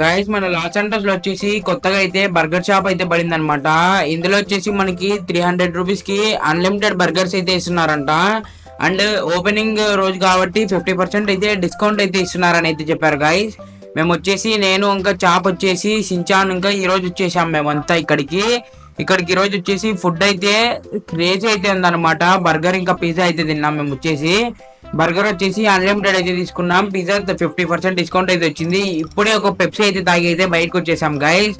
Guys మన Los Angeles లో వచ్చేసి కొత్తగా అయితే బర్గర్ షాప్ అయితే పడింది అనమాట. ఇందులో వచ్చేసి మనకి 300 రూపీస్ కి అన్లిమిటెడ్ బర్గర్స్ అయితే ఇస్తున్నారంట. అండ్ ఓపెనింగ్ రోజు కాబట్టి 50% అయితే డిస్కౌంట్ అయితే ఇస్తున్నారని అయితే చెప్పారు గైస్. మేము వచ్చేసి నేను ఇంకా చాప్ వచ్చేసి సించాన్ ఇంకా ఈ రోజు వచ్చేసాం మేమంతా ఇక్కడికి ఈ రోజు వచ్చేసి ఫుడ్ అయితే క్రేజీ అయితే ఉందన్నమాట. బర్గర్ ఇంకా పిజ్జా అయితే తిన్నాం మేము వచ్చేసి. బర్గర్ వచ్చేసి అన్లిమిటెడ్ అయితే తీసుకున్నాం. పిజ్జా 50% డిస్కౌంట్ అయితే వచ్చింది. ఇప్పుడే ఒక పెప్సీ అయితే తాగి అయితే బయటకు వచ్చేసాం గైస్.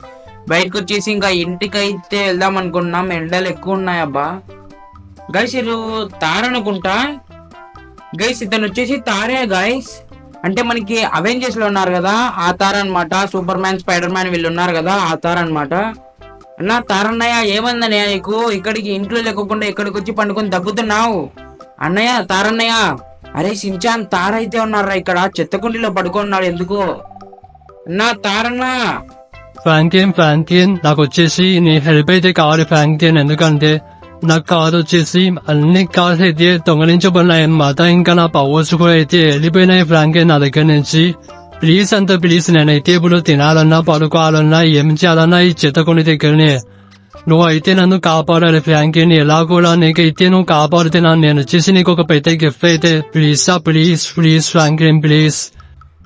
బయటకు వచ్చేసి ఇంకా ఇంటికి అయితే వెళ్దాం అనుకున్నాం. ఎండలు ఎక్కువ ఉన్నాయి అబ్బా. గైస్ ఇది తార్ అనుకుంటా. గైస్ ఇతను వచ్చేసి తారే గైస్. అంటే మనకి అవెంజర్స్ లో ఉన్నారు కదా ఆ తార్ అనమాట. సూపర్ మ్యాన్, స్పైడర్ మ్యాన్ వీళ్ళు ఉన్నారు కదా ఆ తార్ అనమాట. అన్నా తారన్నయ్య ఏమందన్నయ్య నీకు? ఇక్కడికి ఇంట్లో లేకుండా ఇక్కడికి వచ్చి పండుకొని దగ్గుతున్నావు అన్నయ్య. తారన్నయ్య అరే సించాన్ తార అయితే ఉన్నారా ఇక్కడ చెత్త కుండీలో పడుకున్నాడు ఎందుకు అన్నా? తారన్నా ఫ్రాంక్లిన్ నాకు వచ్చేసి నీ హెల్ప్ అయితే కావాలి ఫ్రాంక్లిన్. ఎందుకంటే నాకు కార్ వచ్చేసి అన్ని కార్స్ అయితే దొంగలించబడినాయి అన్నమాట. ఇంకా నా పవర్స్ కూడా అయితే వెళ్ళిపోయినాయి ఫ్రాంక్లిన్ నా దగ్గర నుంచి. ప్లీజ్ నేనైతే ఇప్పుడు తినాలన్నా పడుకోవాలన్నా ఏం చేయాలన్నా ఈ చెత్తకొని దగ్గరనే. నువ్వు అయితే నన్ను కాపాడాలి ఫ్రాంక్లిన్. ఎలా కూడా నీకైతే నువ్వు కాపాడుతున్నాను. నేను వచ్చేసి నీకు ఒక పెద్ద గిఫ్ట్ అయితే ప్లీజ్ ఫ్రాంక్లిన్ ప్లీజ్.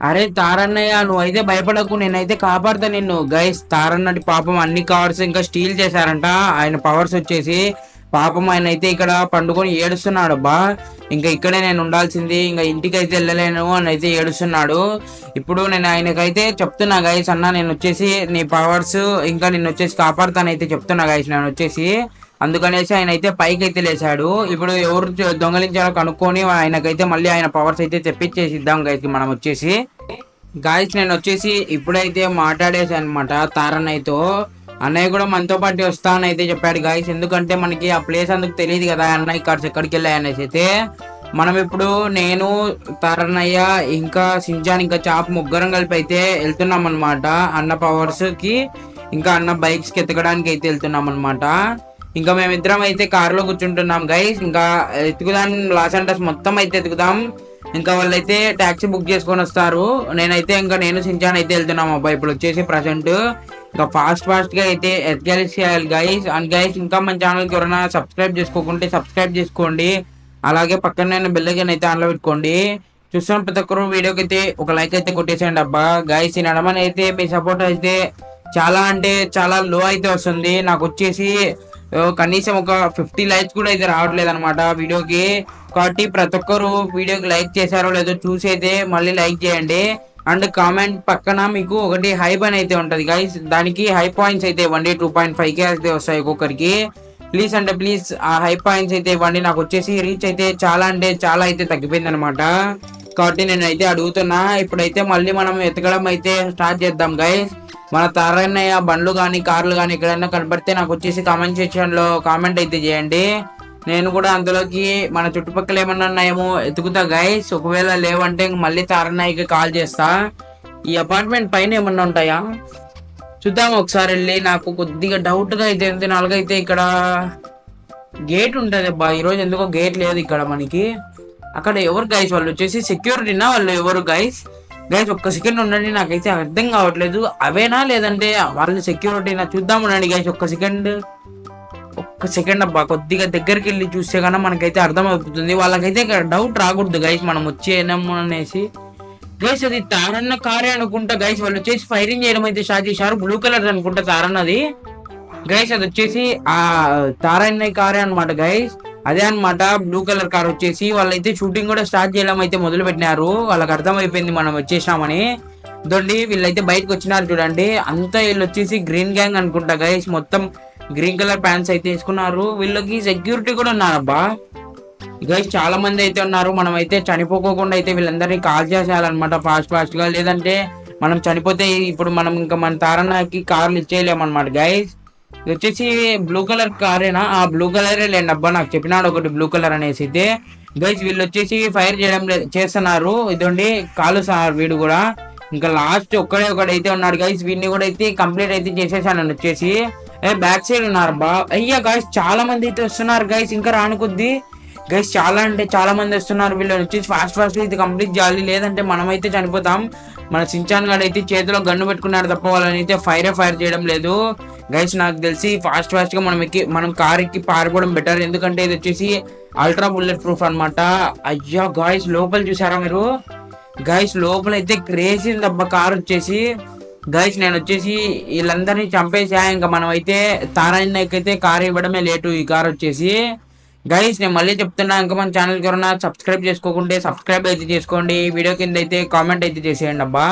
అరే తారన్నయ్య నువ్వు అయితే భయపడకు, నేనైతే కాపాడుతా నిన్ను. గైస్ తారన్నటి పాపం అన్ని కార్స్ ఇంకా స్టీల్ చేశారంట. ఆయన పవర్స్ వచ్చేసి పాపం ఆయన అయితే ఇక్కడ పండుకొని ఏడుస్తున్నాడు అబ్బా. ఇంకా ఇక్కడే నేను ఉండాల్సింది, ఇంకా ఇంటికి అయితే వెళ్ళలేను అని అయితే ఏడుస్తున్నాడు. ఇప్పుడు నేను ఆయనకైతే చెప్తున్నా గైస్, అన్న నేను వచ్చేసి నీ పవర్స్ ఇంకా నిన్ను వచ్చేసి కాపాడుతానైతే చెప్తున్నా గైస్ నేను వచ్చేసి. అందుకనేసి ఆయన అయితే పైకి అయితే లేచాడు. ఇప్పుడు ఎవరు దొంగలించాలో కనుక్కొని ఆయనకైతే మళ్ళీ ఆయన పవర్స్ అయితే తెప్పించేసి ఇద్దాం గైస్ మనం వచ్చేసి. గాయస్ నేను వచ్చేసి ఇప్పుడైతే మాట్లాడేసాను అనమాట తారన్నయ్యతో. అన్నయ్య కూడా మనతో పాటు వస్తానని అయితే చెప్పాడు గాయస్. ఎందుకంటే మనకి ఆ ప్లేస్ అందుకు తెలియదు కదా అన్నయ్య కార్స్ ఎక్కడికి వెళ్ళాయి అనేసి అయితే. మనం ఇప్పుడు నేను తారన్నయ్య ఇంకా సింజాన్ ఇంకా చాప్ ముగ్గురం కలిపి అయితే వెళ్తున్నాం అనమాట. అన్న పవర్స్ కి ఇంకా అన్న బైక్స్ కి ఎత్తకడానికి అయితే వెళ్తున్నాం అనమాట. ఇంకా మేమిద్దరం అయితే కారులో కూర్చుంటున్నాం గైస్. ఇంకా ఎత్తుకుదాం లాస్ ఏంజల్స్ మొత్తం అయితే ఎత్తుకుదాం. ఇంకా వాళ్ళైతే టాక్సీ బుక్ చేసుకొని వస్తారు. నేను సించాన్ అయితే వెళ్తున్నాం అబ్బా ఇప్పుడు వచ్చేసి ప్రజెంట్. ఇంకా ఫాస్ట్ గా అయితే ఎత్తుకెళ్ళేయాలి గైస్. అండ్ గైస్ ఇంకా మన ఛానల్కి ఎవరైనా సబ్స్క్రైబ్ చేసుకోకుంటే సబ్స్క్రైబ్ చేసుకోండి. అలాగే పక్కన నేను బెల్ ఐకాన్ అయితే ఆన్లో పెట్టుకోండి. చూస్తున్న ప్రతి ఒక్కరు వీడియోకి అయితే ఒక లైక్ అయితే కొట్టేసేయండి అబ్బా. గైస్ ఈ నడమని అయితే మీ సపోర్ట్ అయితే చాలా అంటే చాలా లో అయితే వస్తుంది. నాకు వచ్చేసి కనీసం ఒక 50 లైక్స్ కూడా అయితే రావట్లేదు అనమాట వీడియోకి. కాబట్టి ప్రతి ఒక్కరు వీడియోకి లైక్ చేశారో లేదో చూసి అయితే మళ్ళీ లైక్ చేయండి. అండ్ కామెంట్ పక్కన మీకు ఒకటి హైప్ అని అయితే ఉంటది గైస్. దానికి హై పాయింట్స్ అయితే ఇవ్వండి. 2.5K అయితే వస్తాయి ఒక్కొక్కరికి. ప్లీజ్ ఆ హై పాయింట్స్ అయితే ఇవ్వండి. నాకు వచ్చేసి రీచ్ అయితే చాలా అంటే చాలా అయితే తగ్గిపోయింది అనమాట. కాబట్టి నేను అయితే అడుగుతున్నా. ఇప్పుడైతే మళ్ళీ మనం ఎతకడం అయితే స్టార్ట్ చేద్దాం గైస్. మన తారన్నయ్య బండ్లు కానీ కార్లు కానీ ఎక్కడైనా కనబడితే నాకు వచ్చేసి కామెంట్ సెక్షన్ లో కామెంట్ అయితే చేయండి. నేను కూడా అందులోకి మన చుట్టుపక్కల ఏమన్నా ఉన్నాయేమో ఎతుకుతా గైస్. ఒకవేళ లేవంటే మళ్ళీ తారన్నయ్యకి కాల్ చేస్తా. ఈ అపార్ట్మెంట్ పైన ఏమన్నా ఉంటాయా చూద్దాం ఒకసారి వెళ్ళి. నాకు కొద్దిగా డౌట్ గా అయితే ఉంది. నాలుగైతే ఇక్కడ గేట్ ఉంటది అబ్బా. ఈరోజు ఎందుకో గేట్ లేదు ఇక్కడ మనకి. అక్కడ ఎవరు గైస్? వాళ్ళు వచ్చేసి సెక్యూరిటీనా? వాళ్ళు ఎవరు గైస్? ఒక్క సెకండ్ ఉండండి, నాకైతే అర్థం కావట్లేదు. అవేనా లేదంటే వాళ్ళు సెక్యూరిటీనా? చూద్దాం ఉండండి గైస్ ఒక్క సెకండ్ అబ్బా. కొద్దిగా దగ్గరికి వెళ్ళి చూస్తే కన్నా మనకైతే అర్థం అవుతుంది. వాళ్ళకైతే డౌట్ రాకూడదు గైస్ మనం వచ్చేనాము అనేసి. గైస్ అది తారన్న కారే అనుకుంటా గైస్. వాళ్ళు వచ్చేసి ఫైరింగ్ చేయడం అయితే స్టార్ట్ చేశారు. బ్లూ కలర్ అనుకుంటా తారన్నది గైస్. అది వచ్చేసి ఆ తారన్న కారే అనమాట గైస్. అదే అనమాట బ్లూ కలర్ కార్ వచ్చేసి. వాళ్ళైతే షూటింగ్ కూడా స్టార్ట్ చేయడం అయితే మొదలు పెట్టినారు. వాళ్ళకి అర్థం అయిపోయింది మనం వచ్చేసామని. దొండి వీళ్ళైతే బయటకు వచ్చినారు చూడండి. అంతా వీళ్ళు వచ్చేసి గ్రీన్ గ్యాంగ్ అనుకుంటా గైస్. మొత్తం గ్రీన్ కలర్ ప్యాంట్స్ అయితే వేసుకున్నారు. వీళ్ళకి సెక్యూరిటీ కూడా ఉన్నారబ్బా గైస్. చాలా మంది అయితే ఉన్నారు. మనం అయితే చనిపోకోకుండా అయితే వీళ్ళందరినీ కాల్ చేసేయాలన్నమాట ఫాస్ట్ గా. లేదంటే మనం చనిపోతే ఇప్పుడు మనం ఇంకా మన తారన్నకి కార్లు ఇచ్చేయలేమన్నమాట గైస్. ఇది వచ్చేసి బ్లూ కలర్ కారేనా? ఆ బ్లూ కలరే లేండి అబ్బా. నాకు చెప్పినాడు ఒకటి బ్లూ కలర్ అనేసి అయితే గైస్. వీళ్ళు వచ్చేసి ఫైర్ చేయడం చేస్తున్నారు. ఇదండి కాలుస్తున్నారు వీడు కూడా. ఇంకా లాస్ట్ ఒకడైతే ఉన్నాడు గైస్. వీడిని కూడా అయితే కంప్లీట్ అయితే చేసేసాను వచ్చేసి. బ్యాక్ సైడ్ ఉన్నారు బా. అయ్యా గైస్ చాలా మంది అయితే వస్తున్నారు గైస్. ఇంకా రానుకొద్ది గైస్ చాలా అంటే చాలా మంది వస్తున్నారు. వీళ్ళు వచ్చేసి ఫాస్ట్ ఇది కంప్లీట్ చేయాలి, లేదంటే మనమైతే చనిపోతాం. మన సించాన్ గాడు అయితే చేతిలో గన్ను పెట్టుకున్నాడు తప్ప వాళ్ళని అయితే ఫైర్ చేయడం లేదు. గైస్ నాకు తెలిసి ఫాస్ట్ గా మనం కార్ ఎక్కి పారిపోవడం బెటర్, ఎందుకంటే ఇది వచ్చేసి అల్ట్రా బుల్లెట్ ప్రూఫ్ అనమాట. అయ్యా గాయస్ లోపల చూసారా మీరు? గైస్ లోపల అయితే క్రేజీ దెబ్బ కార్ వచ్చేసి. గైస్ నేను వచ్చేసి వీళ్ళందరినీ చంపేసా, ఇంకా మనం అయితే తారాయణకైతే కార్ ఇవ్వడమే లేటు ఈ కార్ వచ్చేసి. గైస్ నేను మళ్ళీ చెప్తున్నా, ఇంకా మన ఛానల్కి ఎవరైనా సబ్స్క్రైబ్ చేసుకోకుంటే సబ్స్క్రైబ్ అయితే చేసుకోండి, వీడియో కింద అయితే కామెంట్ అయితే చేసేయండి అబ్బా.